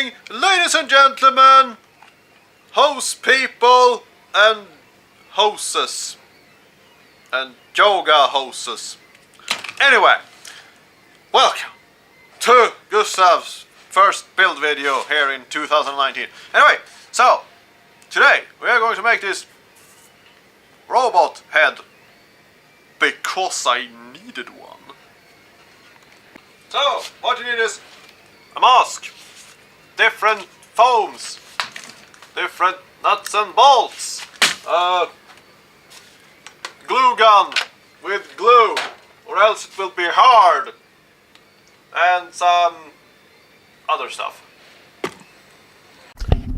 evening, ladies and gentlemen, host people and hostess, and yoga hostess. Anyway, welcome to Gustav's first build video here in 2019. Anyway, so today we are going to make this robot head because I needed one. So, what you need is a mask, different foams, different nuts and bolts, glue gun with glue, or else it will be hard, and some other stuff.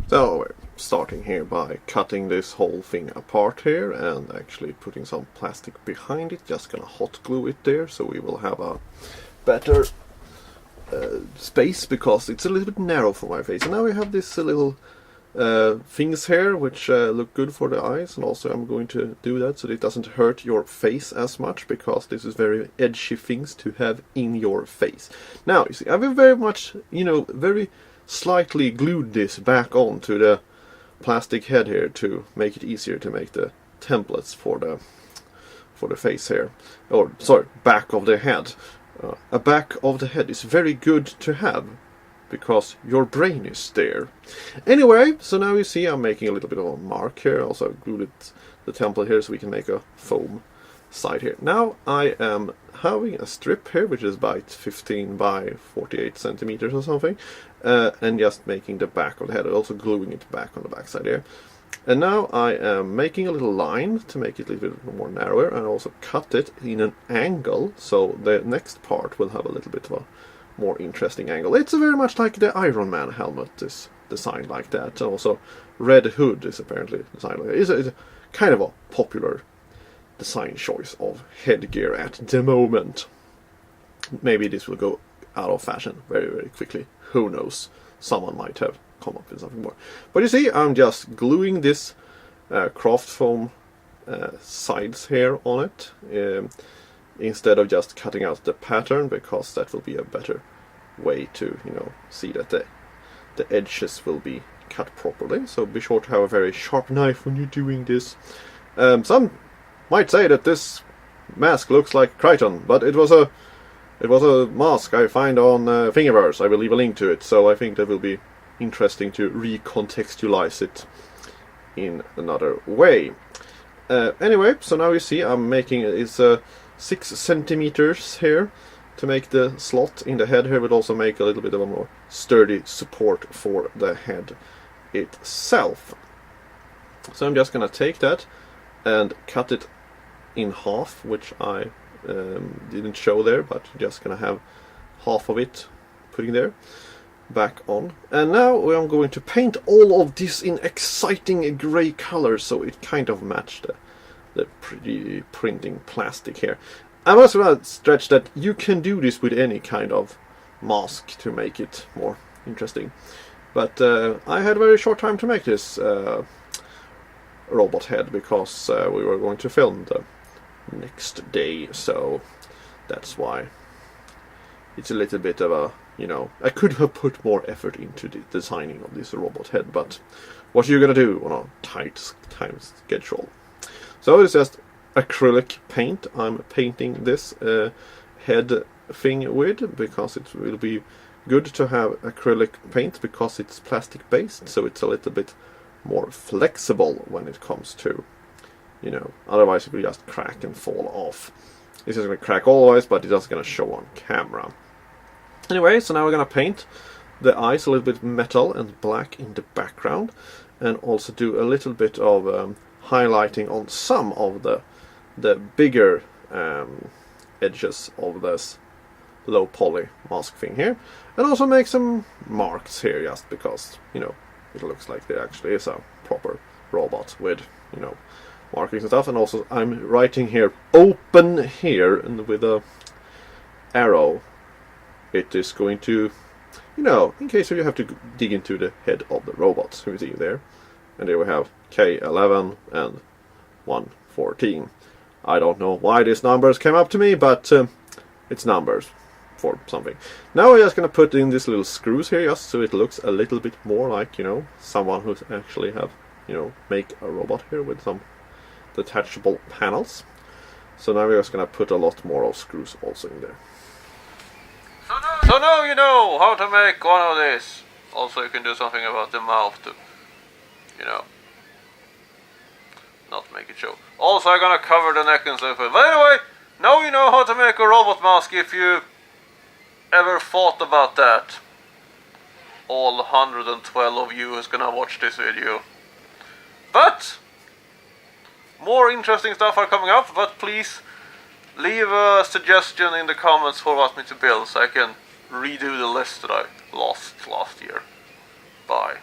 So we're starting here by cutting this whole thing apart here and actually putting some plastic behind it, just gonna hot glue it there so we will have a better space, because it's a little bit narrow for my face. And now we have this little things here which look good for the eyes, and also I'm going to do that so that it doesn't hurt your face as much, because this is very edgy things to have in your face. Now you see, I've very much, very slightly glued this back onto the plastic head here to make it easier to make the templates for the face here, or sorry, back of the head. A back of the head is very good to have, because your brain is there. Anyway, so now you see I'm making a little bit of a mark here. Also glued the template here so we can make a foam side here. Now I am having a strip here which is about 15 by 48 centimeters or something, and just making the back of the head, also gluing it back on the back side here. And now I am making a little line to make it a little bit more narrower, and also cut it in an angle so the next part will have a little bit of a more interesting angle. It's very much like the Iron Man helmet is designed like that, and also Red Hood is apparently designed like that. It's a kind of a popular design choice of headgear at the moment. Maybe this will go out of fashion very, very quickly. Who knows? Someone might have come up with something more. But you see, I'm just gluing this craft foam sides here on it, instead of just cutting out the pattern, because that will be a better way to, see that the edges will be cut properly. So be sure to have a very sharp knife when you're doing this. Some might say that this mask looks like Crichton, but it was a mask I find on Thingiverse. I will leave a link to it, so I think that will be interesting to recontextualize it in another way. Anyway, so now you see I'm making it's 6 centimeters here to make the slot in the head here, but also make a little bit of a more sturdy support for the head itself. So I'm just gonna take that and cut it in half, which I didn't show there, but just gonna have half of it putting there back on. And now I'm going to paint all of this in exciting grey colors so it kind of matched the pretty printing plastic here. I must stretch that you can do this with any kind of mask to make it more interesting, but I had a very short time to make this robot head, because we were going to film the next day, so that's why it's a little bit of a, I could have put more effort into the designing of this robot head, but what are you gonna do on a tight time schedule? So it's just acrylic paint I'm painting this head thing with, because it will be good to have acrylic paint, because it's plastic based, so it's a little bit more flexible when it comes to, otherwise it will just crack and fall off. This is going to crack always, but it's just going to show on camera. Anyway, so now we're going to paint the eyes a little bit metal and black in the background, and also do a little bit of highlighting on some of the bigger edges of this low poly mask thing here, and also make some marks here, just because, it looks like there actually is a proper robot with, markings and stuff. And also I'm writing here open here, and with a arrow it is going to, in case you have to dig into the head of the robot. So you see there, and there we have K11 and 114. I don't know why these numbers came up to me, but it's numbers. for something. Now we're just gonna put in these little screws here just so it looks a little bit more like, you know, someone who's actually have, you know, make a robot here with some detachable panels. So now we're just gonna put a lot more of screws also in there. So now you know how to make one of these. Also you can do something about the mouth to, you know, not make it show. Also I'm gonna cover the neck and so forth. But anyway, now you know how to make a robot mask if you ever thought about that. All 112 of you who's gonna watch this video. But more interesting stuff are coming up, but please leave a suggestion in the comments for what me to build so I can redo the list that I lost last year. Bye.